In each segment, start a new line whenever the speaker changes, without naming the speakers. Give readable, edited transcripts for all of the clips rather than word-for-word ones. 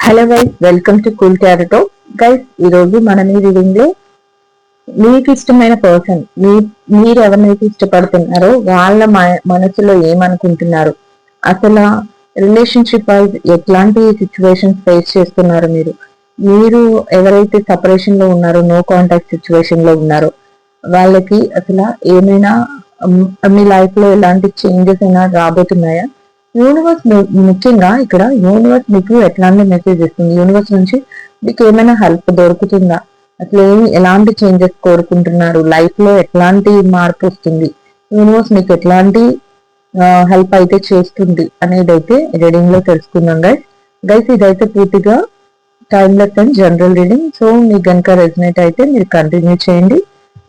Hello guys, welcome to cool క్యారెటో. Guys, ఈ రోజు మనం ఈ రీడింగ్ లో మీకు ఇష్టమైన పర్సన్ మీరు ఎవరినైతే ఇష్టపడుతున్నారో వాళ్ళ మనసులో ఏమనుకుంటున్నారు, అసలు రిలేషన్షిప్ వైజ్ ఎట్లాంటి సిచ్యువేషన్స్ ఫేస్ చేస్తున్నారు, మీరు ఎవరైతే సపరేషన్ లో ఉన్నారో, నో కాంటాక్ట్ సిచ్యువేషన్ లో ఉన్నారో వాళ్ళకి అసలు ఏమైనా మీ లైఫ్ లో ఎలాంటి చేంజెస్ అయినా రాబోతున్నాయా, యూనివర్స్ ముఖ్యంగా ఇక్కడ యూనివర్స్ మీకు ఎట్లాంటి మెసేజ్ ఇస్తుంది, యూనివర్స్ నుంచి మీకు ఏమైనా హెల్ప్ దొరుకుతుందా, అసలు ఎలాంటి చేంజెస్ కోరుకుంటున్నారు, లైఫ్ లో ఎట్లాంటి మార్పు వస్తుంది, యూనివర్స్ మీకు ఎట్లాంటి హెల్ప్ అయితే చేస్తుంది అనేది అయితే రీడింగ్ లో తెలుసుకుందాం గైస్. గైస్, ఇదైతే పూర్తిగా timeless and general reading. So మీకు కనుక రెజినేట్ అయితే మీరు కంటిన్యూ చేయండి.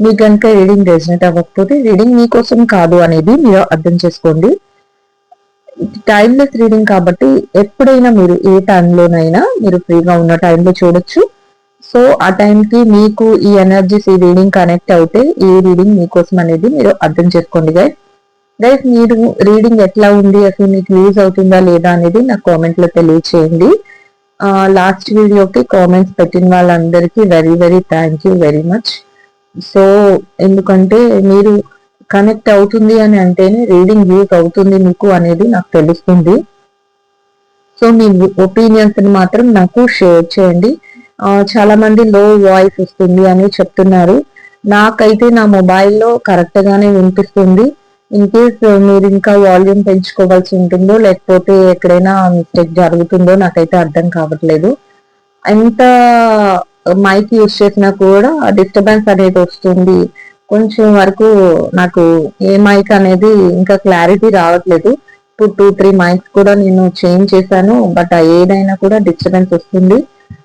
మీకు కనుక రీడింగ్ రెజినేట్ అవ్వకపోతే రీడింగ్ మీకోసం కాదు అనేది మీరు అర్థం చేసుకోండి. టైమ్లెస్ రీడింగ్ కాబట్టి ఎప్పుడైనా మీరు ఏ టైంలోనైనా మీరు ఫ్రీగా ఉన్న టైంలో చూడొచ్చు. సో ఆ టైంకి మీకు ఈ ఎనర్జీస్ ఈ రీడింగ్ కనెక్ట్ అవుతే ఈ రీడింగ్ మీకోసం అనేది మీరు అర్థం చేసుకోండి గైస్. గైస్, మీరు రీడింగ్ ఎట్లా ఉంది, అసలు మీకు యూజ్ అవుతుందా లేదా అనేది నాకు కామెంట్ లో తెలియచేయండి. లాస్ట్ వీడియోకి కామెంట్స్ పెట్టిన వాళ్ళందరికీ very very thank you very much. So ఎందుకంటే మీరు కనెక్ట్ అవుతుంది అని అంటేనే రీడింగ్ యూజ్ అవుతుంది మీకు అనేది నాకు తెలుస్తుంది. సో మీ ఒపీనియన్స్ ని మాత్రం నాకు షేర్ చేయండి. చాలా మంది లో వాయిస్ వస్తుంది అని చెప్తున్నారు. నాకైతే నా మొబైల్లో కరెక్ట్ గానే వినిపిస్తుంది. ఇన్ కేస్ మీరు ఇంకా వాల్యూమ్ పెంచుకోవాల్సి ఉంటుందో లేకపోతే ఎక్కడైనా మిస్టేక్ జరుగుతుందో నాకైతే అర్థం కావట్లేదు. ఎంత మైక్ యూజ్ చేసినా కూడా డిస్టర్బెన్స్ అనేది వస్తుంది. కొంచెం వరకు నాకు ఏ మైక్ అనేది ఇంకా క్లారిటీ రావట్లేదు. 2-3 మైక్స్ కూడా నేను చేంజ్ చేశాను, బట్ ఏదైనా కూడా డిస్టర్బెన్స్ వస్తుంది.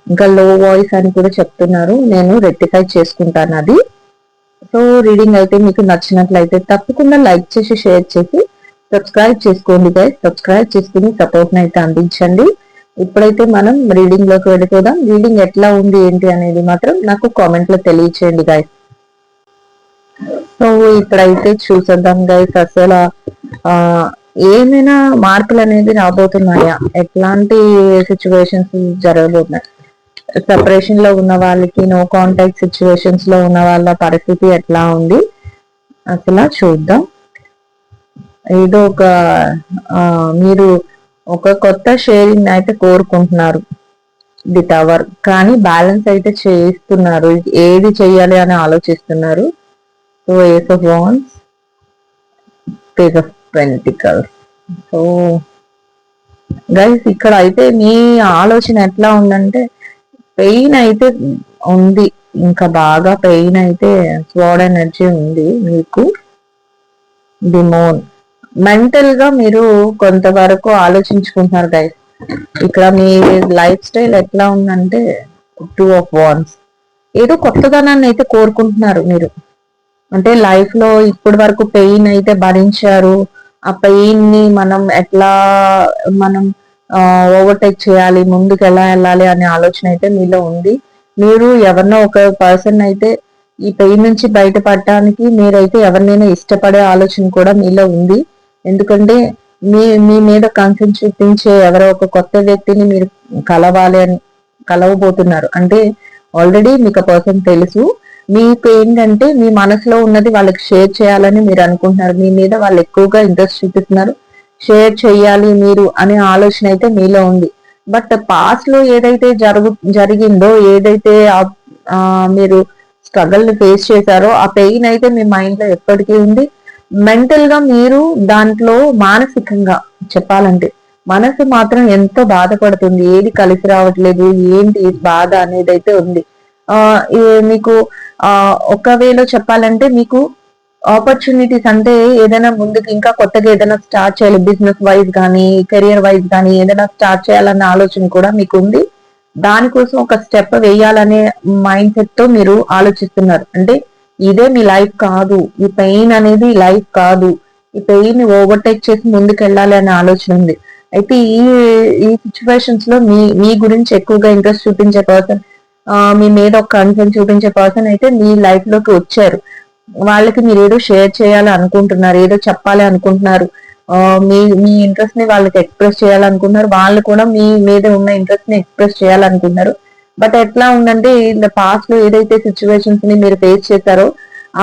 ఇంకా లో వాయిస్ అని కూడా చెప్తున్నారు. నేను రెక్టిఫై చేసుకుంటాను అది. సో రీడింగ్ అయితే మీకు నచ్చినట్లయితే తప్పకుండా లైక్ చేసి షేర్ చేసి సబ్స్క్రైబ్ చేసుకోండి గైస్. సబ్స్క్రైబ్ చేసుకుని సపోర్ట్ అయితే అందించండి. ఇప్పుడైతే మనం రీడింగ్ లోకి వెళ్ళిపోదాం. రీడింగ్ ఎట్లా ఉంది ఏంటి అనేది మాత్రం నాకు కామెంట్ లో తెలియచేయండి గైస్. సో ఇప్పుడైతే చూసేద్దాం గైస్, అసలు ఏమైనా మార్పులు అనేది రాబోతున్నాయా, ఎట్లాంటి సిచ్యువేషన్స్ జరగబోతున్నాయి, సెపరేషన్ లో ఉన్న వాళ్ళకి, నో కాంటాక్ట్ సిచ్యువేషన్స్ లో ఉన్న వాళ్ళ పరిస్థితి ఎట్లా ఉంది అసలు చూద్దాం. ఏదో ఒక మీరు ఒక కొత్త షేరింగ్ అయితే కోరుకుంటున్నారు, ది టవర్, కానీ బ్యాలెన్స్ అయితే చేస్తున్నారు. ఏది చెయ్యాలి అని ఆలోచిస్తున్నారు. So ace of wands, page of pentacles. So guys, ఇక్కడ అయితే మీ ఆలోచన ఎట్లా ఉందంటే పెయిన్ అయితే ఉంది, ఇంకా బాగా పెయిన్ అయితే స్వాడ్ ఎనర్జీ ఉంది మీకు. డిమోన్ మెంటల్ గా మీరు కొంతవరకు ఆలోచించుకుంటున్నారు గైస్. ఇక్కడ మీ లైఫ్ స్టైల్ ఎట్లా ఉందంటే 2 ఆఫ్ వాండ్స్, ఏదో కొత్తదనాన్ని అయితే కోరుకుంటున్నారు మీరు. అంటే లైఫ్ లో ఇప్పటి వరకు పెయిన్ అయితే భరించారు, ఆ పెయిన్ ని మనం ఎట్లా మనం ఓవర్టేక్ చేయాలి, ముందుకు ఎలా వెళ్ళాలి అనే ఆలోచన అయితే మీలో ఉంది. మీరు ఎవరినో ఒక పర్సన్ అయితే ఈ పెయిన్ నుంచి బయటపడటానికి మీరైతే ఎవరినైనా ఇష్టపడే ఆలోచన కూడా మీలో ఉంది. ఎందుకంటే మీ మీద కన్సర్న్ చూపించే ఎవరో ఒక కొత్త వ్యక్తిని మీరు కలవబోతున్నారు. అంటే ఆల్రెడీ మీకు ఆ పర్సన్ తెలుసు. మీకు ఏంటంటే మీ మనసులో ఉన్నది వాళ్ళకి షేర్ చేయాలని మీరు అనుకుంటున్నారు. మీ మీద వాళ్ళు ఎక్కువగా ఇంట్రెస్ట్ చూపిస్తున్నారు, షేర్ చేయాలి మీరు అనే ఆలోచన అయితే మీలో ఉంది. బట్ పాస్ట్ లో ఏదైతే జరిగిందో, ఏదైతే మీరు స్ట్రగల్ ని ఫేస్ చేశారో ఆ పెయిన్ అయితే మీ మైండ్ లో ఎప్పటికీ ఉంది. మెంటల్ గా మీరు దాంట్లో మానసికంగా చెప్పాలంటే మనసు మాత్రం ఎంతో బాధపడుతుంది, ఏది కలిసి రావట్లేదు, ఏంటి బాధ అనేది అయితే ఉంది. ఆ మీకు ఒకవేళ చెప్పాలంటే మీకు ఆపర్చునిటీస్ అంటే ఏదైనా ముందుకు ఇంకా కొత్తగా ఏదైనా స్టార్ట్ చేయాలి, బిజినెస్ వైజ్ కానీ కెరియర్ వైజ్ కానీ ఏదైనా స్టార్ట్ చేయాలన్న ఆలోచన కూడా మీకు ఉంది. దానికోసం ఒక స్టెప్ వేయాలనే మైండ్ సెట్ తో మీరు ఆలోచిస్తున్నారు. అంటే ఇదే మీ లైఫ్ కాదు, ఈ పెయిన్ అనేది లైఫ్ కాదు, ఈ పెయిన్ ని ఓవర్టేక్ చేసి ముందుకు వెళ్ళాలి అనే ఆలోచన ఉంది. అయితే ఈ సిచ్యువేషన్స్ లో మీ గురించి ఎక్కువగా ఇంట్రెస్ట్ చూపించే పర్సన్, మీ మీద ఒక కన్సర్న్ చూపించే పర్సన్ అయితే మీ లైఫ్ లోకి వచ్చారు. వాళ్ళకి మీరు ఏదో షేర్ చేయాలి అనుకుంటున్నారు, ఏదో చెప్పాలి అనుకుంటున్నారు. మీ మీ ఇంట్రెస్ట్ ని వాళ్ళకి ఎక్స్ప్రెస్ చేయాలనుకుంటున్నారు, వాళ్ళు కూడా మీ మీద ఉన్న ఇంట్రెస్ట్ ని ఎక్స్ప్రెస్ చేయాలనుకుంటున్నారు. బట్ ఎట్లా ఉందంటే ఇన్ ద పాస్ట్ లో ఏదైతే సిచ్యువేషన్స్ ని మీరు ఫేస్ చేశారో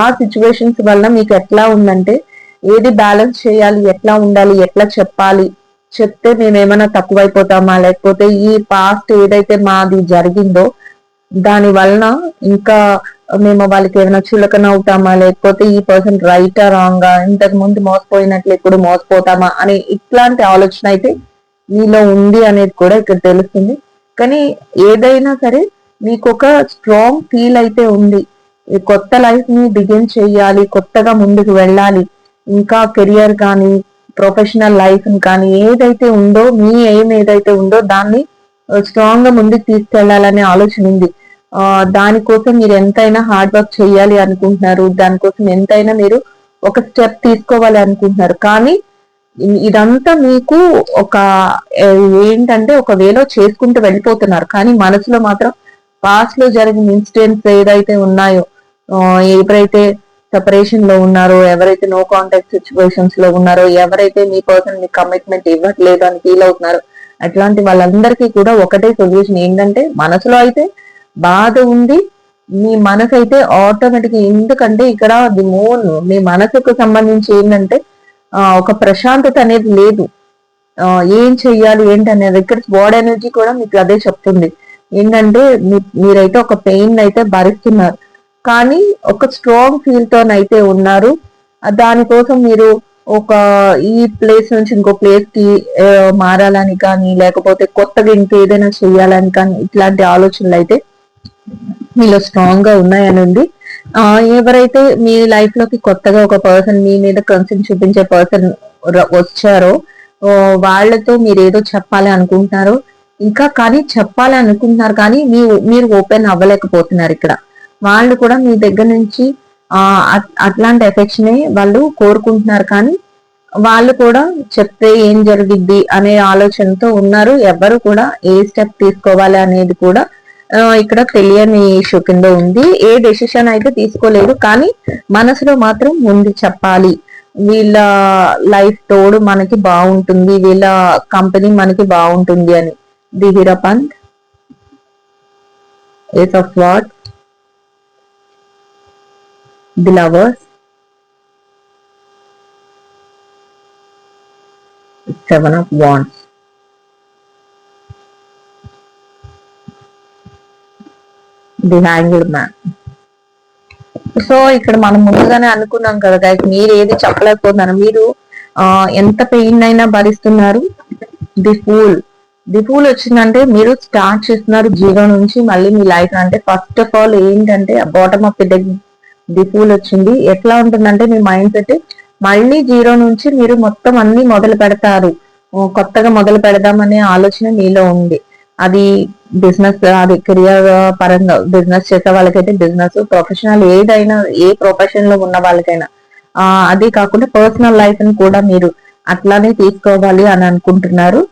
ఆ సిచ్యువేషన్స్ వల్ల మీకు ఎట్లా ఉందంటే ఏది బ్యాలెన్స్ చేయాలి, ఎట్లా ఉండాలి, ఎట్లా చెప్పాలి, చెప్తే మేము ఏమైనా తక్కువైపోతామా, లేకపోతే ఈ పాస్ట్ ఏదైతే మాది జరిగిందో దాని వలన ఇంకా మేము వాళ్ళకి ఏమైనా చులకన అవుతామా, లేకపోతే ఈ పర్సన్ రైటా రాంగా, ఇంతకు ముందు మోసపోయినట్లు ఇప్పుడు మోసపోతామా అనే ఇట్లాంటి ఆలోచన అయితే మీలో ఉంది అనేది కూడా ఇక్కడ తెలుస్తుంది. కానీ ఏదైనా సరే మీకు ఒక స్ట్రాంగ్ ఫీల్ అయితే ఉంది, ఈ కొత్త లైఫ్ ని బిగిన్ చేయాలి, కొత్తగా ముందుకు వెళ్ళాలి, ఇంకా కెరియర్ కానీ ప్రొఫెషనల్ లైఫ్ కానీ ఏదైతే ఉందో మీ ఎయిమ్ ఏదైతే ఉందో దాన్ని స్ట్రాంగ్ గా ముందుకు తీసుకెళ్లాలనే ఆలోచన ఉంది. దానికోసం మీరు ఎంతైనా హార్డ్ వర్క్ చేయాలి అనుకుంటున్నారు, దానికోసం ఎంతైనా మీరు ఒక స్టెప్ తీసుకోవాలి అనుకుంటున్నారు. కానీ ఇదంతా మీకు ఒక ఏంటంటే ఒక వేలో చేసుకుంటూ వెళ్ళిపోతున్నారు, కానీ మనసులో మాత్రం పాస్ట్ లో జరిగిన ఇన్సిడెంట్స్ ఏదైతే ఉన్నాయో, ఎవరైతే సెపరేషన్ లో ఉన్నారో, ఎవరైతే నో కాంటాక్ట్ సిచ్యువేషన్స్ లో ఉన్నారో, ఎవరైతే మీ పర్సన్ మీ కమిట్మెంట్ ఇవ్వట్లేదు అని ఫీల్ అవుతున్నారో అట్లాంటి వాళ్ళందరికీ కూడా ఒకటే సొల్యూషన్ ఏంటంటే మనసులో అయితే బాధ ఉంది, మీ మనసు అయితే ఆటోమేటిక్, ఎందుకంటే ఇక్కడ ది మోన్ మీ మనసుకు సంబంధించి ఏంటంటే ఒక ప్రశాంతత అనేది లేదు. ఏం చెయ్యాలి ఏంటి అనేది ఇక్కడ స్వాడ్ ఎనర్జీ కూడా మీకు అదే చెప్తుంది. ఏంటంటే మీరైతే ఒక పెయిన్ అయితే భరిస్తున్నారు, కానీ ఒక స్ట్రాంగ్ ఫీల్ తోనైతే ఉన్నారు. దానికోసం మీరు ఒక ఈ ప్లేస్ నుంచి ఇంకో ప్లేస్ కి మారాలని కానీ, లేకపోతే కొత్తగా ఇంకేదైనా చెయ్యాలని కానీ ఇట్లాంటి ఆలోచనలు అయితే మీలో స్ట్రాంగ్ గా ఉన్నాయని ఉంది. ఎవరైతే మీ లైఫ్ లోకి కొత్తగా ఒక పర్సన్ మీ మీద కన్సర్న్ చూపించే పర్సన్ వచ్చారో వాళ్ళతో మీరు ఏదో చెప్పాలి అనుకుంటున్నారు, ఇంకా కానీ చెప్పాలి అనుకుంటున్నారు కానీ మీరు ఓపెన్ అవ్వలేకపోతున్నారు. ఇక్కడ వాళ్ళు కూడా మీ దగ్గర నుంచి అట్లాంటి ఎఫెక్షన్ వాళ్ళు కోరుకుంటున్నారు, కానీ వాళ్ళు కూడా చెప్తే ఏం జరిగిద్ది అనే ఆలోచనతో ఉన్నారు. ఎవరు కూడా ఏ స్టెప్ తీసుకోవాలి అనేది కూడా ఇక్కడ తెలియని ఇష్యూ కింద ఉంది. ఏ డెసిషన్ అయితే తీసుకోలేదు, కానీ మనసులో మాత్రం ఉంది చెప్పాలి, వీళ్ళ లైఫ్ తోడు మనకి బాగుంటుంది, వీళ్ళ కంపెనీ మనకి బాగుంటుంది అని. The hierophant, ace of wands, the lovers, 7 of wands, the hanged man. So ఇక్కడ మనం ముందుగానే అనుకున్నాం కదా గైస్, మీరు ఏది చెప్పలేకపోతున్నారు, మీరు ఎంత పెయిన్ అయినా భరిస్తున్నారు. ది ఫూల్ వచ్చిందంటే మీరు స్టార్ట్ చేస్తున్నారు జీరో నుంచి మళ్ళీ మీ లైఫ్. అంటే ఫస్ట్ ఆఫ్ ఆల్ ఏంటంటే bottom of the deck the fool వచ్చింది. ఎట్లా ఉంటుందంటే మీ మైండ్ సెట్ మళ్ళీ జీరో నుంచి మీరు మొత్తం అన్ని మొదలు పెడతారు, కొత్తగా మొదలు పెడదామనే ఆలోచన మీలో ఉంది. అది బిజినెస్, అది కెరియర్ పరంగా బిజినెస్ చేసే వాళ్ళకైతే బిజినెస్, ప్రొఫెషనల్ ఏదైనా ఏ ప్రొఫెషన్ లో ఉన్న వాళ్ళకైనా అది కాకుండా పర్సనల్ లైఫ్ ని కూడా మీరు అట్లానే తీసుకోవాలి అని అనుకుంటున్నారు.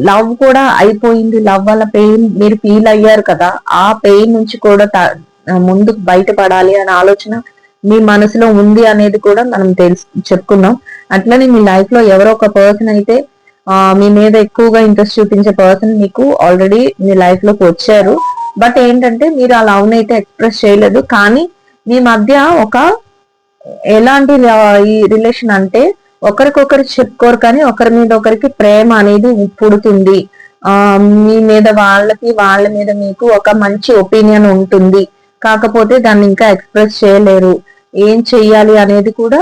లవ్ కూడా అయిపోయింది, లవ్ వల్ల పెయిన్ మీరు ఫీల్ అయ్యారు కదా, ఆ పెయిన్ నుంచి కూడా ముందుకు బయటపడాలి అనే ఆలోచన మీ మనసులో ఉంది అనేది కూడా మనం చెప్పుకున్నాం. అట్లనే మీ లైఫ్ లో ఎవరో ఒక పర్సన్ అయితే మీ మీద ఎక్కువగా ఇంట్రెస్ట్ చూపించే పర్సన్ మీకు ఆల్రెడీ మీ లైఫ్ లోకి వచ్చారు. బట్ ఏంటంటే మీరు ఆ లవ్ ని అయితే ఎక్స్ప్రెస్ చేయలేదు, కానీ మీ మధ్య ఒక ఎలాంటి ఈ రిలేషన్ అంటే ఒకరికొకరు చెప్పుకోరు, కానీ ఒకరి మీద ఒకరికి ప్రేమ అనేది పుడుతుంది. మీ మీద వాళ్ళ మీద మీకు ఒక మంచి ఒపీనియన్ ఉంటుంది, కాకపోతే దాన్ని ఇంకా ఎక్స్ప్రెస్ చేయలేరు. ఏం చెయ్యాలి అనేది కూడా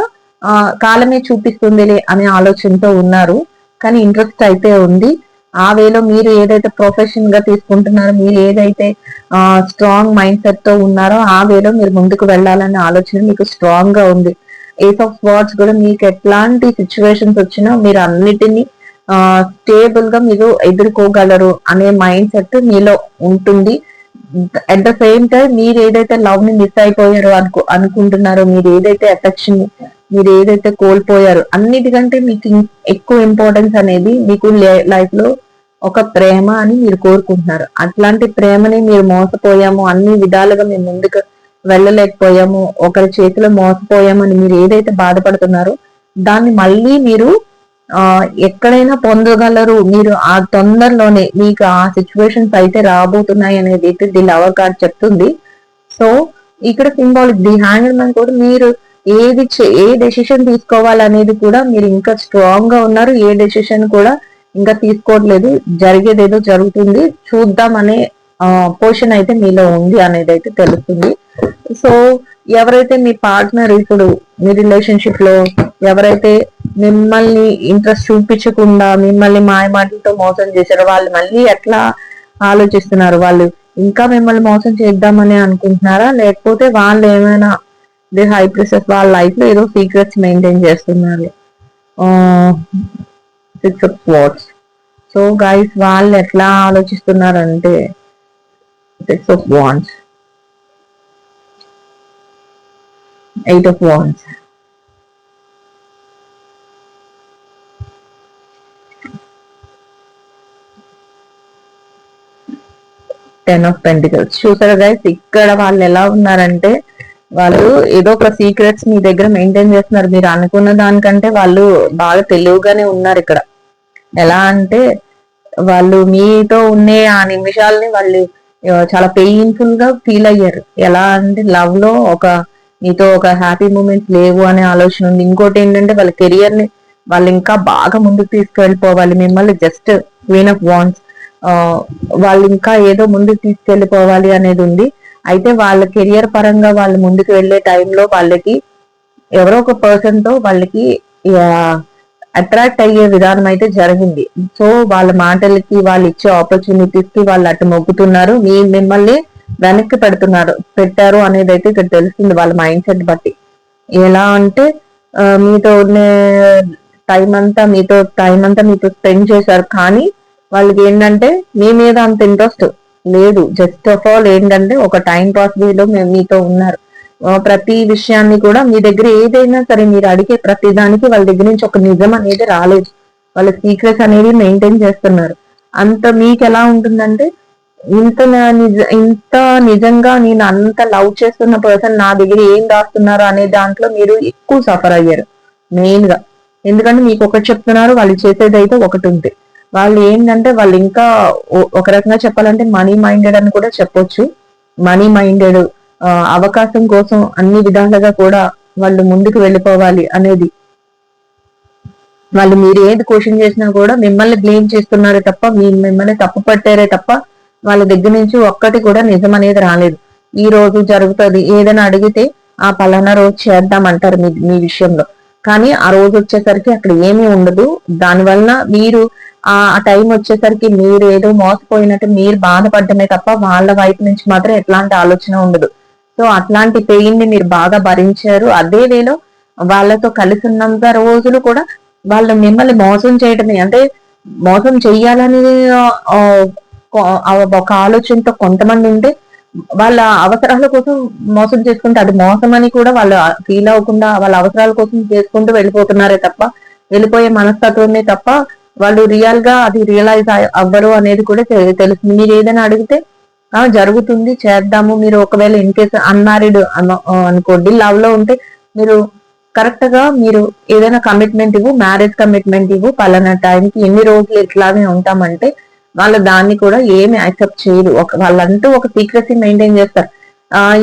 కాలమే చూపిస్తుంది అనే ఆలోచనతో ఉన్నారు, కానీ ఇంట్రెస్ట్ అయితే ఉంది. ఆ వేలో మీరు ఏదైతే ప్రొఫెషన్ గా తీసుకుంటున్నారో, మీరు ఏదైతే స్ట్రాంగ్ మైండ్ సెట్ తో ఉన్నారో ఆ వేలో మీరు ముందుకు వెళ్ళాలనే ఆలోచన మీకు స్ట్రాంగ్ గా ఉంది. ఏస్ ఆఫ్ వాట్స్ కూడా మీకు ఎట్లాంటి సిచ్యువేషన్స్ వచ్చినా మీరు అన్నిటినీ స్టేబుల్ గా మీరు ఎదుర్కోగలరు అనే మైండ్ సెట్ మీలో ఉంటుంది. అట్ ద సేమ్ టైం మీరు ఏదైతే లవ్ ని మిస్ అయిపోయారో అనుకుంటున్నారో, మీరు ఏదైతే ఎఫెక్షన్, మీరు ఏదైతే కోల్పోయారో, అన్నిటికంటే మీకు ఎక్కువ ఇంపార్టెన్స్ అనేది మీకు లైఫ్ లో ఒక ప్రేమ అని మీరు కోరుకుంటున్నారు. అట్లాంటి ప్రేమని మీరు మోసపోయాము, అన్ని విధాలుగా మేము ముందుకు వెళ్ళలేకపోయాము, ఒకరి చేతిలో మోసపోయాము అని మీరు ఏదైతే బాధపడుతున్నారో దాన్ని మళ్ళీ మీరు ఎక్కడైనా పొందగలరు. మీరు ఆ తొందరలోనే మీకు ఆ సిచ్యువేషన్స్ అయితే రాబోతున్నాయి అనేది అయితే ది లవర్ కార్డ్ చెప్తుంది. సో ఇక్కడ సింబాలిక్ ది హ్యాంగర్ మ్యాన్ కూడా మీరు ఏ డెసిషన్ తీసుకోవాలనేది కూడా మీరు ఇంకా స్ట్రాంగ్ గా ఉన్నారు. ఏ డెసిషన్ కూడా ఇంకా తీసుకోవట్లేదు. జరిగేది ఏదో జరుగుతుంది చూద్దాం అనే పోర్షన్ అయితే మీలో ఉంది అనేది అయితే తెలుస్తుంది. సో ఎవరైతే మీ పార్ట్నర్ ఇప్పుడు మీ రిలేషన్షిప్ లో ఎవరైతే మిమ్మల్ని ఇంట్రెస్ట్ చూపించకుండా మిమ్మల్ని మాయ మాటలతో మోసం చేశారో వాళ్ళు మళ్ళీ ఎట్లా ఆలోచిస్తున్నారు? వాళ్ళు ఇంకా మిమ్మల్ని మోసం చేద్దామని అనుకుంటున్నారా, లేకపోతే వాళ్ళు ఏమైనా హై ప్రెసెస్ వాళ్ళ లైఫ్ లో ఏదో సీక్రెట్స్ మెయింటైన్ చేస్తున్నారు? Six of wands. So guys వాళ్ళు ఎట్లా ఆలోచిస్తున్నారంటే six of wands, eight of wands, ten of pentacles. చూసారా గైస్ ఇక్కడ వాళ్ళు ఎలా ఉన్నారంటే వాళ్ళు ఏదో ఒక సీక్రెట్స్ మీ దగ్గర మెయింటైన్ చేస్తున్నారు. మీరు అనుకున్న దానికంటే వాళ్ళు బాగా తెలివిగానే ఉన్నారు ఇక్కడ. ఎలా అంటే వాళ్ళు మీతో ఉండే ఆ నిమిషాలని వాళ్ళు చాలా పెయిన్ఫుల్ గా ఫీల్ అయ్యారు. ఎలా అంటే లవ్ లో మీతో ఒక హ్యాపీ మూమెంట్స్ లేవు అనే ఆలోచన ఉంది. ఇంకోటి ఏంటంటే వాళ్ళ కెరియర్ ని వాళ్ళు ఇంకా బాగా ముందుకు తీసుకెళ్ళిపోవాలి. మిమ్మల్ని జస్ట్ క్వీన్ ఆఫ్ వాండ్స్, వాళ్ళు ఇంకా ఏదో ముందుకు తీసుకెళ్లిపోవాలి అనేది ఉంది. అయితే వాళ్ళ కెరియర్ పరంగా వాళ్ళు ముందుకు వెళ్లే టైంలో వాళ్ళకి ఎవరో ఒక పర్సన్ తో వాళ్ళకి అట్రాక్ట్ అయ్యే విధానం అయితే జరిగింది. సో వాళ్ళ మాటలకి వాళ్ళు ఇచ్చే ఆపర్చునిటీస్ కి వాళ్ళు అటు మొగ్గుతున్నారు, మిమ్మల్ని వెనక్కి పెట్టారు అనేది అయితే ఇక్కడ తెలుస్తుంది వాళ్ళ మైండ్ సెట్ బట్టి. ఎలా అంటే మీతో ఉన్న టైం అంతా మీతో స్పెండ్ చేశారు, కానీ వాళ్ళకి ఏంటంటే మీ మీద అంత ఇంట్రెస్ట్ లేదు. జస్ట్ ఆఫ్ ఆల్ ఏంటంటే ఒక టైం పాస్ వేలో మీతో ఉన్నారు. ప్రతి విషయాన్ని కూడా మీ దగ్గర ఏదైనా సరే మీరు అడిగే ప్రతి దానికి వాళ్ళ దగ్గర నుంచి ఒక నిజం అనేది రాలేదు. వాళ్ళ సీక్రెట్స్ అనేది మెయింటైన్ చేస్తున్నారు. అంత మీకు ఎలా ఉంటుందంటే ఇంత నిజంగా నేను అంత లవ్ చేస్తున్న పర్సన్ నా దగ్గర ఏం దాస్తున్నారు అనే దాంట్లో మీరు ఎక్కువ సఫర్ అయ్యారు మెయిన్ గా. ఎందుకంటే మీకు ఒకటి చెప్తున్నారు, వాళ్ళు చేసేది అయితే ఒకటి ఉంది. వాళ్ళు ఏంటంటే వాళ్ళు ఇంకా ఒక రకంగా చెప్పాలంటే మనీ మైండెడ్ అని కూడా చెప్పొచ్చు. మనీ మైండెడ్, అవకాశం కోసం అన్ని విధాలుగా కూడా వాళ్ళు ముందుకు వెళ్ళిపోవాలి అనేది. వాళ్ళు మీరు ఏది క్వశ్చన్ చేసినా కూడా మిమ్మల్ని బ్లేమ్ చేస్తున్నారే తప్ప మిమ్మల్ని తప్పు పట్టారే తప్ప వాళ్ళ దగ్గర నుంచి ఒక్కటి కూడా నిజం అనేది రాలేదు. ఈ రోజు జరుగుతుంది ఏదైనా అడిగితే ఆ పలానా రోజు చేద్దామంటారు మీ విషయంలో, కానీ ఆ రోజు వచ్చేసరికి అక్కడ ఏమీ ఉండదు. దానివల్ల మీరు ఆ టైం వచ్చేసరికి మీరు ఏదో మోసపోయినట్టు మీరు బాధపడటమే తప్ప వాళ్ళ వైపు నుంచి మాత్రం ఎట్లాంటి ఆలోచన ఉండదు. సో అట్లాంటి పెయిన్ ని మీరు బాగా భరించారు. అదే వేలో వాళ్ళతో కలిసి ఉన్నంత రోజులు కూడా వాళ్ళు మిమ్మల్ని మోసం చేయటమే, అంటే మోసం చెయ్యాలని ఒక ఆలోచనతో కొంతమంది ఉంటే వాళ్ళ అవసరాల కోసం మోసం చేసుకుంటే అది మోసం అని కూడా వాళ్ళు ఫీల్ అవ్వకుండా వాళ్ళ అవసరాల కోసం చేసుకుంటూ వెళ్ళిపోతున్నారే తప్ప, వెళ్ళిపోయే మనస్తత్వమే తప్ప వాళ్ళు రియల్ గా అది రియలైజ్ అవ్వరు అనేది కూడా తెలుస్తుంది. మీరు ఏదైనా అడిగితే జరుగుతుంది చేద్దాము. మీరు ఒకవేళ ఇన్ కేసు అన్మ్యారీడ్ అనుకోండి, లవ్ లో ఉంటే మీరు కరెక్ట్ గా మీరు ఏదైనా కమిట్మెంట్ ఇవ్వు, మ్యారేజ్ కమిట్మెంట్ ఇవ్వు, పలానా టైంకి ఎన్ని రోజులు ఇట్లానే ఉంటామంటే వాళ్ళు దాన్ని కూడా ఏమి యాక్సెప్ట్ చేయరు. వాళ్ళంటూ ఒక సీక్రెసీ మెయింటైన్ చేస్తారు.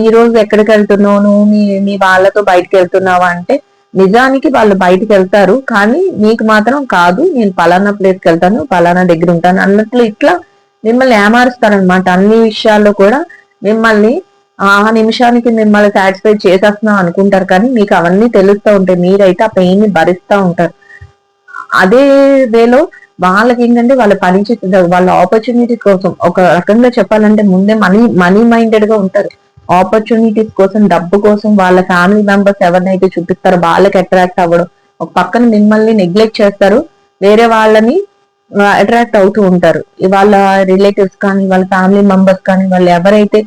ఈ రోజు ఎక్కడికి వెళ్తున్నావు, నువ్వు మీ వాళ్ళతో బయటకు వెళ్తున్నావా అంటే నిజానికి వాళ్ళు బయటకు వెళ్తారు, కానీ మీకు మాత్రం కాదు, నేను పలానా ప్లేస్కి వెళ్తాను, పలానా దగ్గర ఉంటాను అన్నట్లు ఇట్లా మిమ్మల్ని ఏమారుస్తారనమాట. అన్ని విషయాల్లో కూడా మిమ్మల్ని ఆ నిమిషానికి మిమ్మల్ని సాటిస్ఫై చేసేస్తున్నాం అనుకుంటారు, కానీ మీకు అవన్నీ తెలుస్తూ ఉంటాయి. మీరైతే ఆ పెయిన్ ని భరిస్తూ ఉంటారు. అదే వేలో వాళ్ళకి ఏంటంటే వాళ్ళ పని చేస్తారు, వాళ్ళ ఆపర్చునిటీ కోసం ఒక రకంగా చెప్పాలంటే ముందే మనీ మైండెడ్ గా ఉంటారు. ఆపర్చునిటీస్ కోసం, డబ్బు కోసం వాళ్ళ ఫ్యామిలీ మెంబర్స్ ఎవరినైతే చూపిస్తారో వాళ్ళకి అట్రాక్ట్ అవ్వడం, ఒక పక్కన మిమ్మల్ని నెగ్లెక్ట్ చేస్తారు, వేరే వాళ్ళని అట్రాక్ట్ అవుతూ ఉంటారు. వాళ్ళ రిలేటివ్స్ కానీ వాళ్ళ ఫ్యామిలీ మెంబర్స్ కానీ వాళ్ళు ఎవరైతే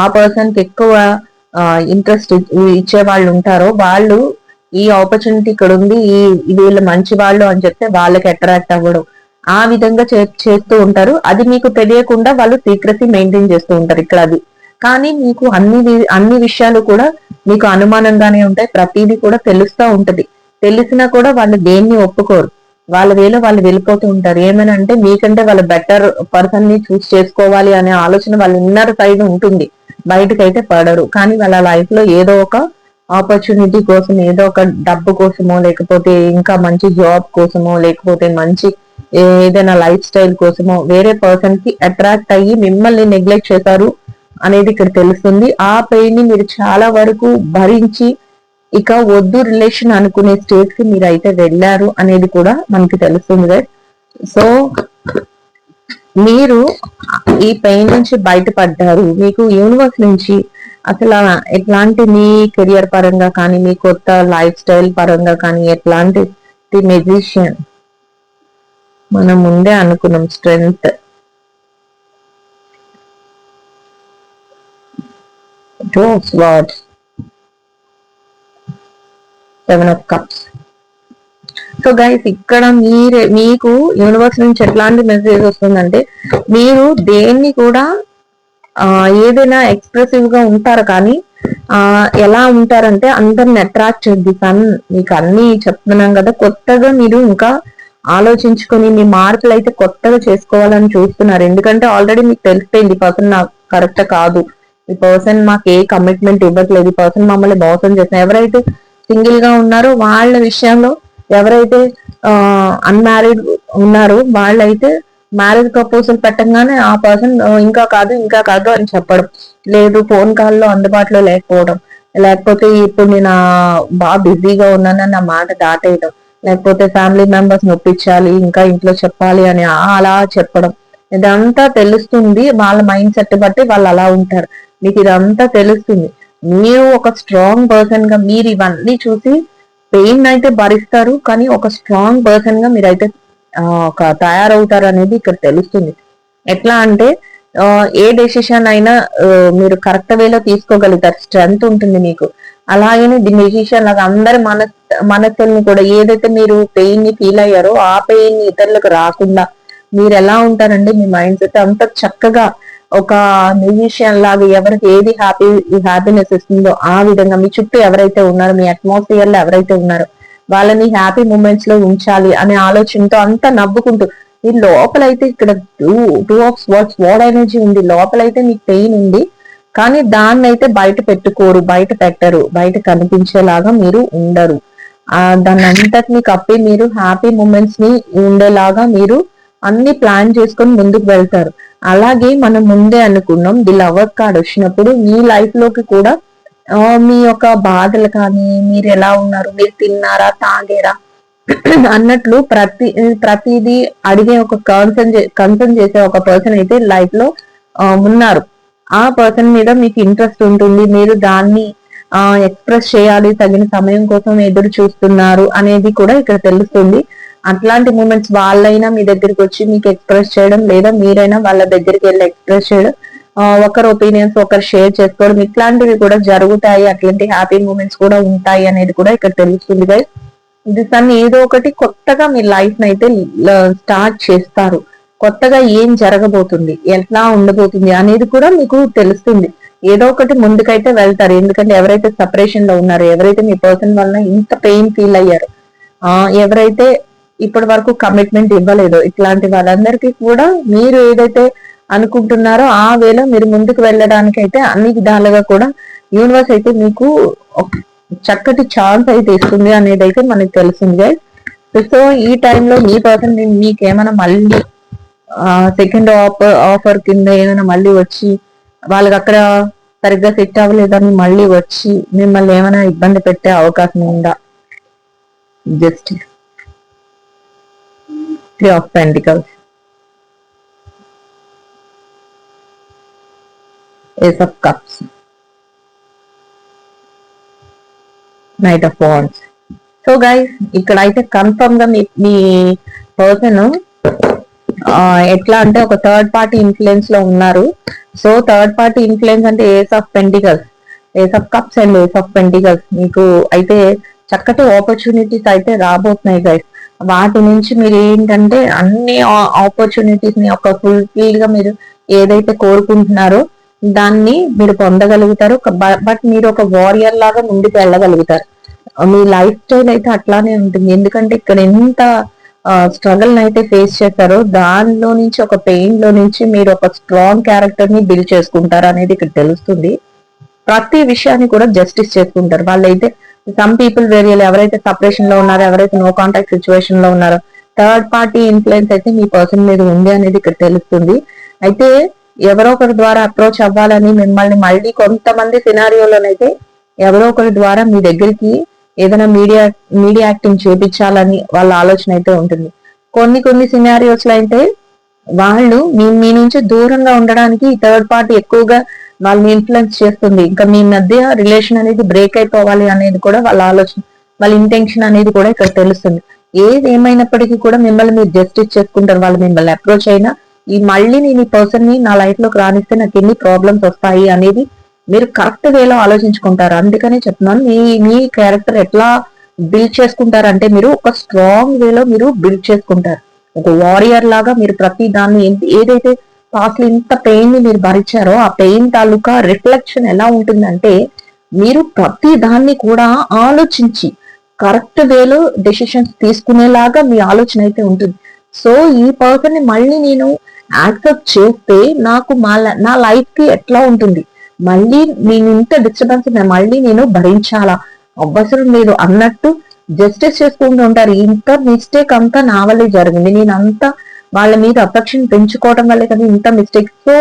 ఆ పర్సన్ కి ఎక్కువ ఇంట్రెస్ట్ ఇచ్చే వాళ్ళు ఉంటారో వాళ్ళు ఈ ఆపర్చునిటీ ఇక్కడ ఉంది, వీళ్ళు మంచి వాళ్ళు అని చెప్తే వాళ్ళకి అట్రాక్ట్ అవ్వడం, ఆ విధంగా చేస్తూ ఉంటారు. అది మీకు తెలియకుండా వాళ్ళు సీక్రెసీ మెయింటైన్ చేస్తూ ఉంటారు ఇక్కడ. అది కానీ మీకు అన్ని విషయాలు కూడా మీకు అనుమానంగానే ఉంటాయి. ప్రతిదీ కూడా తెలుస్తూ ఉంటది. తెలిసినా కూడా వాళ్ళు దేన్ని ఒప్పుకోరు. వాళ్ళ వేలో వాళ్ళు వెళ్ళిపోతూ ఉంటారు. ఏమని అంటే మీకంటే వాళ్ళ బెటర్ పర్సన్ ని చూస్ చేసుకోవాలి అనే ఆలోచన వాళ్ళ ఇన్నర్ సైడ్ ఉంటుంది. బయటకైతే పడరు. కానీ వాళ్ళ లైఫ్ లో ఏదో ఒక ఆపర్చునిటీ కోసం, ఏదో ఒక డబ్బు కోసమో, లేకపోతే ఇంకా మంచి జాబ్ కోసమో, లేకపోతే మంచి ఏదైనా లైఫ్ స్టైల్ కోసమో వేరే పర్సన్ కి అట్రాక్ట్ అయ్యి మిమ్మల్ని నెగ్లెక్ట్ చేశారు అనేది ఇక్కడ తెలుస్తుంది. ఆ పెయిన్ ని మీరు చాలా వరకు భరించి ఇక వద్దు రిలేషన్ అనుకునే స్టేజ్ కి మీరు అయితే వెళ్ళారు అనేది కూడా మనకి తెలుస్తుంది రైట్. సో మీరు ఈ పెయిన్ నుంచి బయటపడ్డారు. మీకు యూనివర్స్ నుంచి అసలు ఎట్లాంటి మీ కెరియర్ పరంగా కానీ, మీ కొత్త లైఫ్ స్టైల్ పరంగా కానీ ఎట్లాంటి మెజిషియన్ మనం ముందే అనుకున్నాం strength, 2 of swords, 7 of cups. So guys ఇక్కడ మీకు యూనివర్స్ నుంచి ఎట్లాంటి మెసేజ్ వస్తుందంటే మీరు దేన్ని కూడా ఏదైనా ఎక్స్ప్రెసివ్ గా ఉంటారు కానీ ఎలా ఉంటారంటే అందరిని అట్రాక్ట్ చేద్ది సన్. మీకు అన్ని చెప్తున్నాం కదా, కొత్తగా మీరు ఇంకా ఆలోచించుకొని మీ మార్పులు అయితే కొత్తగా చేసుకోవాలని చూస్తున్నారు. ఎందుకంటే ఆల్రెడీ మీకు తెలిసిపోయింది ఈ పర్సన్ నాకు కరెక్ట్ కాదు, ఈ పర్సన్ మాకు ఏ కమిట్మెంట్ ఇవ్వట్లేదు, ఈ పర్సన్ మమ్మల్ని మోసం చేసిన. ఎవరైతే సింగిల్ గా ఉన్నారో వాళ్ళ విషయంలో, ఎవరైతే అన్మ్యారీడ్ ఉన్నారో వాళ్ళైతే మ్యారేజ్ ప్రపోజల్ పెట్టంగానే ఆ పర్సన్ ఇంకా కాదు ఇంకా కాదు అని చెప్పడం, లేదు ఫోన్ కాల్లో అందుబాటులో లేకపోవడం, లేకపోతే ఇప్పుడు నేను బాగా బిజీగా ఉన్నానని నా మాట దాటేయడం, లేకపోతే ఫ్యామిలీ మెంబర్స్ నొప్పించాలి ఇంకా ఇంట్లో చెప్పాలి అని అలా చెప్పడం. ఇదంతా తెలుస్తుంది. వాళ్ళ మైండ్ సెట్ బట్టి వాళ్ళు అలా ఉంటారు. మీకు ఇదంతా తెలుస్తుంది. మీరు ఒక స్ట్రాంగ్ పర్సన్ గా మీరు ఇవన్నీ చూసి పెయిన్ అయితే భరిస్తారు, కానీ ఒక స్ట్రాంగ్ పర్సన్ గా మీరైతే ఒక తయారవుతారు అనేది ఇక్కడ తెలుస్తుంది. ఎట్లా అంటే ఏ డెసిషన్ అయినా మీరు కరెక్ట్ వేలో తీసుకోగలుగుతారు, స్ట్రెంగ్త్ ఉంటుంది మీకు. అలాగనే డెసిషన్ లాగా అందరి మనసుల్ని కూడా ఏదైతే మీరు పెయిన్ ని ఫీల్ అయ్యారో ఆ పెయిన్ ని ఇతరులకు రాకుండా మీరు ఎలా ఉంటారంటే మీ మైండ్ సెట్ అంత చక్కగా ఒక మ్యూజిషియన్ లాగా ఎవరికి ఏది హ్యాపీనెస్ ఇస్తుందో ఆ విధంగా మీ చుట్టూ ఎవరైతే ఉన్నారో, మీ అట్మాస్ఫియర్ లో ఎవరైతే ఉన్నారో వాళ్ళని హ్యాపీ మూమెంట్స్ లో ఉంచాలి అనే ఆలోచనతో అంతా నవ్వుకుంటూ ఈ లోపలైతే ఇక్కడ 2 of swords వాడ్ ఎనర్జీ ఉంది. లోపలైతే మీకు పెయిన్ ఉంది, కానీ దాన్ని అయితే బయట పెట్టుకోరు, బయట పెట్టరు, బయట కనిపించేలాగా మీరు ఉండరు. దాన్ని అంతటిని కప్పి మీరు హ్యాపీ మూమెంట్స్ ని ఉండేలాగా మీరు అన్ని ప్లాన్ చేసుకొని ముందుకు వెళ్తారు. అలాగే మనం ముందే అనుకున్నాం ది లవర్ కార్డ్ వచ్చినప్పుడు మీ లైఫ్ లోకి కూడా మీ యొక్క బాధలు కానీ, మీరు ఎలా ఉన్నారు, మీరు తిన్నారా తాగేరా అన్నట్లు ప్రతిదీ అడిగే ఒక కన్సర్న్ చేసే ఒక పర్సన్ అయితే లైఫ్ లో ఉన్నారు. ఆ పర్సన్ మీద మీకు ఇంట్రెస్ట్ ఉంటుంది, మీరు దాన్ని ఎక్స్ప్రెస్ చేయాలి, తగిన సమయం కోసం ఎదురు చూస్తున్నారు అనేది కూడా ఇక్కడ తెలుస్తుంది. అట్లాంటి మూమెంట్స్ వాళ్ళైనా మీ దగ్గరికి వచ్చి మీకు ఎక్స్ప్రెస్ చేయడం, లేదా మీరైనా వాళ్ళ దగ్గరికి వెళ్ళి ఎక్స్ప్రెస్ చేయడం, ఒకరి ఒపీనియన్స్ ఒకరు షేర్ చేసుకోవడం, ఇట్లాంటివి కూడా జరుగుతాయి. అట్లాంటి హ్యాపీ మూమెంట్స్ కూడా ఉంటాయి అనేది కూడా ఇక్కడ తెలుస్తుంది గైస్. ఇది తను ఏదో ఒకటి కొత్తగా మీ లైఫ్ ని అయితే స్టార్ట్ చేస్తారు. కొత్తగా ఏం జరగబోతుంది, ఎట్లా ఉండబోతుంది అనేది కూడా మీకు తెలుస్తుంది. ఏదో ఒకటి ముందుకైతే వెళ్తారు. ఎందుకంటే ఎవరైతే సపరేషన్ లో ఉన్నారో, ఎవరైతే మీ పర్సన్ వల్ల ఇంత పెయిన్ ఫీల్ అయ్యారో, ఎవరైతే ఇప్పటి వరకు కమిట్మెంట్ ఇవ్వలేదో, ఇట్లాంటి వాళ్ళందరికీ కూడా మీరు ఏదైతే అనుకుంటున్నారో ఆ వేలో మీరు ముందుకు వెళ్ళడానికి అయితే అన్ని విధాలుగా కూడా యూనివర్స్ అయితే మీకు చక్కటి ఛాన్స్ అయితే ఇస్తుంది అనేది అయితే మనకు తెలిసింది గైస్. సో ఈ టైంలో మీ పర్సన్ మీకేమైనా మళ్ళీ సెకండ్ ఆఫర్ కింద ఏమైనా మళ్ళీ వచ్చి వాళ్ళకి అక్కడ సరిగ్గా సెట్ అవ్వలేదని మళ్ళీ వచ్చి మిమ్మల్ని ఏమైనా ఇబ్బంది పెట్టే అవకాశం ఉందా? Just 3 of Pentacles, Ace of Cups, Knight of Wands. So guys ఇక్కడైతే కన్ఫర్మ్ గా మీ పర్సన్ ఎట్లా అంటే ఒక థర్డ్ పార్టీ ఇన్ఫ్లుయెన్స్ లో ఉన్నారు. సో థర్డ్ పార్టీ ఇన్ఫ్లుయెన్స్ అంటే ace of pentacles, ace of cups and ace of pentacles. మీకు అయితే చక్కటి ఆపర్చునిటీస్ అయితే రాబోతున్నాయి గైస్. వాటి నుంచి మీరు ఏంటంటే అన్ని ఆపర్చునిటీస్ ని ఒక ఫుల్ఫిల్ గా మీరు ఏదైతే కోరుకుంటున్నారో దాన్ని మీరు పొందగలుగుతారు. బట్ మీరు ఒక వారియర్ లాగా ముందుకు వెళ్ళగలుగుతారు. మీ లైఫ్ స్టైల్ అయితే అట్లానే ఉంటుంది. ఎందుకంటే ఇక్కడ ఎంత స్ట్రగల్ అయితే ఫేస్ చేస్తారో దానిలో నుంచి, ఒక పెయిన్ లో నుంచి మీరు ఒక స్ట్రాంగ్ క్యారెక్టర్ ని బిల్డ్ చేసుకుంటారు అనేది ఇక్కడ తెలుస్తుంది. ప్రతి విషయాన్ని కూడా జస్టిస్ చేసుకుంటారు వాళ్ళైతే. సమ్ పీపుల్ వేరియల్, ఎవరైతే సపరేషన్ లో ఉన్నారో, ఎవరైతే నో కాంటాక్ట్ సిచ్యువేషన్ లో ఉన్నారో, థర్డ్ పార్టీ ఇన్ఫ్లుయెన్స్ అయితే మీ పర్సన్ మీద ఉంది అనేది ఇక్కడ తెలుస్తుంది. అయితే ఎవరో ఒకరి ద్వారా అప్రోచ్ అవ్వాలని మిమ్మల్ని మళ్ళీ కొంతమంది సినారియోలోనైతే ఎవరో ఒకరి ద్వారా మీ దగ్గరికి ఏదైనా మీడియా యాక్టింగ్ చేపించాలని వాళ్ళ ఆలోచన అయితే ఉంటుంది. కొన్ని సినారియోస్ లో అయితే వాళ్ళు మీ నుంచి దూరంగా ఉండడానికి థర్డ్ పార్టీ ఎక్కువగా వాళ్ళని ఇన్ఫ్లుయెన్స్ చేస్తుంది. ఇంకా మీ మధ్య రిలేషన్ అనేది బ్రేక్ అయిపోవాలి అనేది కూడా వాళ్ళ ఆలోచన, వాళ్ళ ఇంటెన్షన్ అనేది కూడా ఇక్కడ తెలుస్తుంది. ఏది ఏమైనప్పటికీ కూడా మిమ్మల్ని మీరు జస్టిస్ చేసుకుంటారు. వాళ్ళు మిమ్మల్ని అప్రోచ్ అయినా మళ్ళీ నేను ఈ పర్సన్ ని నా లైఫ్ లోకి రానిస్తే నాకు ఎన్ని ప్రాబ్లమ్స్ వస్తాయి అనేది మీరు కరెక్ట్ వేలో ఆలోచించుకుంటారు. అందుకనే చెప్తున్నాను, మీ క్యారెక్టర్ ఎట్లా బిల్డ్ చేసుకుంటారు అంటే మీరు ఒక స్ట్రాంగ్ వేలో మీరు బిల్డ్ చేసుకుంటారు. ఒక వారియర్ లాగా మీరు ప్రతి దాన్ని ఏదైతే పాస్ట్ ఇంత పెయిన్ ని మీరు భరించారో ఆ పెయిన్ తాలూకా రిఫ్లెక్షన్ ఎలా ఉంటుందంటే మీరు ప్రతి దాన్ని కూడా ఆలోచించి కరెక్ట్ వేలో డెసిషన్స్ తీసుకునేలాగా మీ ఆలోచన అయితే ఉంటుంది. సో ఈ పర్సన్ ని మళ్ళీ నేను యాక్సెప్ట్ చేస్తే నాకు నా లైఫ్ కి ఎట్లా ఉంటుంది, మళ్ళీ నేను ఇంత డిస్టర్బెన్స్ మళ్ళీ నేను భరించాలా, అవసరం లేదు అన్నట్టు జస్టిస్ చేసుకుంటూ ఉంటారు. ఇంత మిస్టేక్ అంతా నా వల్లే జరిగింది, నేను అంతా వాళ్ళ మీద అఫెక్షన్ పెంచుకోవడం వల్లే కదా ఇంత మిస్టేక్. సో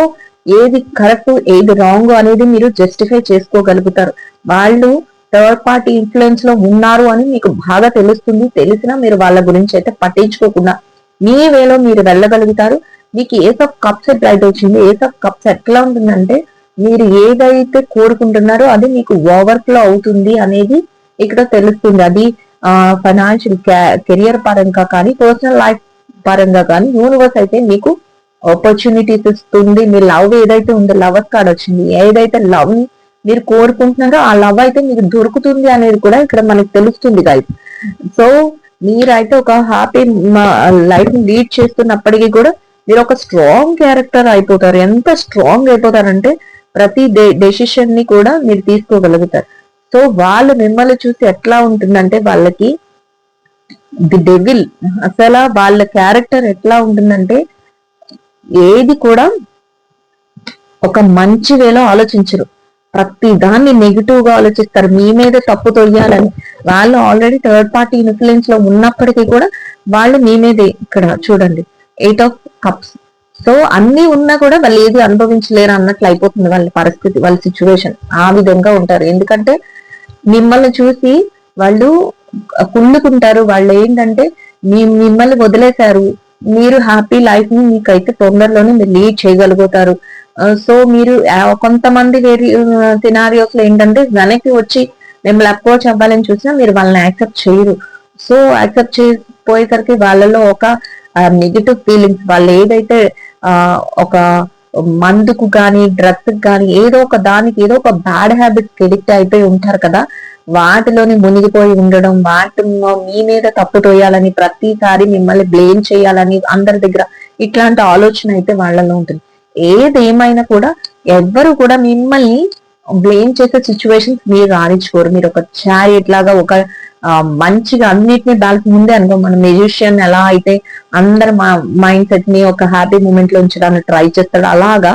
ఏది కరెక్ట్ ఏది రాంగ్ అనేది మీరు జస్టిఫై చేసుకోగలుగుతారు. వాళ్ళు థర్డ్ పార్టీ ఇన్ఫ్లుయెన్స్ లో ఉన్నారు అని మీకు బాగా తెలుస్తుంది. తెలిసినా మీరు వాళ్ళ గురించి అయితే పట్టించుకోకుండా మీ వేలో మీరు వెళ్ళగలుగుతారు. మీకు ఏస్ ఆఫ్ కప్స్ ఎట్లయితే వచ్చింది, ఏస్ ఆఫ్ కప్స్ ఎట్లా ఉంటుందంటే మీరు ఏదైతే కోరుకుంటున్నారో అది మీకు ఓవర్ ఫ్లో అవుతుంది అనేది ఇక్కడ తెలుస్తుంది. అది ఫైనాన్షియల్ కెరియర్ పరంగా కానీ, పర్సనల్ లైఫ్ పరంగా కానీ యూనివర్స్ అయితే మీకు ఆపర్చునిటీస్ ఇస్తుంది. మీ లవ్ ఏదైతే ఉందో, లవర్ కార్డ్ వచ్చింది, ఏదైతే లవ్ ని మీరు కోరుకుంటున్నారో ఆ లవ్ అయితే మీకు దొరుకుతుంది అనేది కూడా ఇక్కడ మనకు తెలుస్తుంది గైస్. సో మీరైతే ఒక హ్యాపీ లైఫ్ ని లీడ్ చేస్తున్నప్పటికీ కూడా మీరు ఒక స్ట్రాంగ్ క్యారెక్టర్ అయిపోతారు. ఎంత స్ట్రాంగ్ అయిపోతారంటే ప్రతి డెసిషన్ ని కూడా మీరు తీసుకోగలుగుతారు. సో వాళ్ళు మిమ్మల్ని చూసి ఎట్లా ఉంటుందంటే వాళ్ళకి ది డెవిల్, అసలు వాళ్ళ క్యారెక్టర్ ఎట్లా ఉంటుందంటే ఏది కూడా ఒక మంచి వేలో ఆలోచించరు, ప్రతి దాన్ని నెగిటివ్ గా ఆలోచిస్తారు. మీ మీద తప్పు తొయ్యాలని వాళ్ళు ఆల్రెడీ థర్డ్ పార్టీ ఇన్ఫ్లుయెన్స్ లో ఉన్నప్పటికీ కూడా వాళ్ళు మీ మీదే. ఇక్కడ చూడండి 8 ఆఫ్ కప్స్. సో అన్ని ఉన్నా కూడా వాళ్ళు ఏది అనుభవించలేరు అన్నట్లు అయిపోతుంది వాళ్ళ పరిస్థితి, వాళ్ళ సిచ్యువేషన్ ఆ విధంగా ఉంటారు. ఎందుకంటే మిమ్మల్ని చూసి వాళ్ళు కుళ్ళుకుంటారు. వాళ్ళు ఏంటంటే మిమ్మల్ని వదిలేశారు, మీరు హ్యాపీ లైఫ్ ని మీకైతే తొందరలోనే మీరు లీడ్ చేయగలుగుతారు. సో మీరు కొంతమంది వేరే సినారియోస్ లో ఏంటంటే వెనక్కి వచ్చి మిమ్మల్ని అప్రోచ్ అవ్వాలని చూసినా మీరు వాళ్ళని యాక్సెప్ట్ చేయరు. సో యాక్సెప్ట్ చేయపోయేసరికి వాళ్ళలో ఒక నెగిటివ్ ఫీలింగ్స్, వాళ్ళు ఏదైతే ఒక మందుకు కానీ డ్రగ్స్ కానీ ఏదో ఒక దానికి ఏదో ఒక బ్యాడ్ హ్యాబిట్స్ ఎడిక్ట్ అయిపోయి ఉంటారు కదా, వాటిలోని మునిగిపోయి ఉండడం, వాటిలో మీ మీద తప్పు తోయాలని, ప్రతిసారి మిమ్మల్ని బ్లేమ్ చేయాలని అందరి దగ్గర ఇట్లాంటి ఆలోచన అయితే వాళ్ళలో ఉంటుంది. ఏదేమైనా కూడా ఎవ్వరు కూడా మిమ్మల్ని బ్లేమ్ చేసే సిచ్యువేషన్స్ మీరు రాణించుకోరు. మీరు ఒక చారియట్ లాగా ఒక మంచిగా అన్నిటిని బ్యాలెన్స్ ముందే అనుకో, మన మ్యూజిషియన్ ఎలా అయితే అందరు మా మైండ్ సెట్ ని ఒక హ్యాపీ మూమెంట్ లో ఉంచడానికి ట్రై చేస్తాడు, అలాగా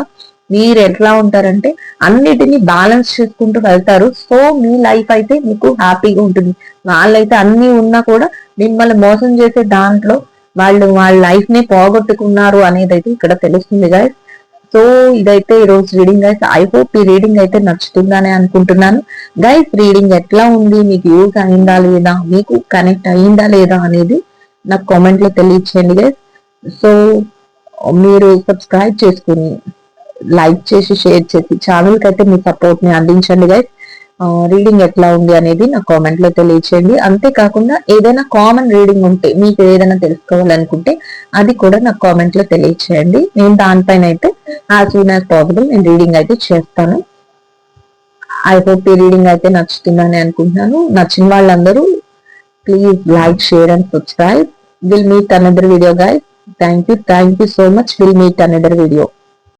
మీరు ఎట్లా ఉంటారంటే అన్నిటిని బ్యాలెన్స్ చేసుకుంటూ వెళ్తారు. సో మీ లైఫ్ అయితే మీకు హ్యాపీగా ఉంటుంది. వాళ్ళైతే అన్ని ఉన్నా కూడా మిమ్మల్ని మోసం చేసే దాంట్లో వాళ్ళు వాళ్ళ లైఫ్ ని పోగొట్టుకున్నారు అనేది అయితే ఇక్కడ తెలుస్తుంది గైస్. సో ఇదైతే ఈ రోజు రీడింగ్ గైస్. ఐ హోప్ ఈ రీడింగ్ అయితే నచ్చుతుందని అనుకుంటున్నాను గైస్. రీడింగ్ ఎట్లా ఉంది, మీకు యూజ్ అయిందా లేదా, మీకు కనెక్ట్ అయిందా లేదా అనేది నాకు కామెంట్ లో తెలియచేయండి గైస్. సో మీరు సబ్స్క్రైబ్ చేసుకుని లైక్ చేసి షేర్ చేసి ఛానల్ కి అయితే మీ సపోర్ట్ ని అందించండి గైస్. రీడింగ్ ఎట్లా ఉంది అనేది నా కామెంట్ లో తెలియచేయండి. అంతేకాకుండా ఏదైనా కామన్ రీడింగ్ ఉంటే, మీకు ఏదైనా తెలుసుకోవాలనుకుంటే అది కూడా నాకు కామెంట్ లో తెలియచేయండి. నేను దానిపైన అయితే యాజ్ సూన్ యాజ్ పాసిబుల్ నేను రీడింగ్ అయితే చేస్తాను. ఐ హోప్ ఈ రీడింగ్ అయితే నచ్చుతుందని అనుకుంటున్నాను. నచ్చిన వాళ్ళందరూ please like, share and subscribe. Will meet another video guys. Thank you so much. Will meet another video.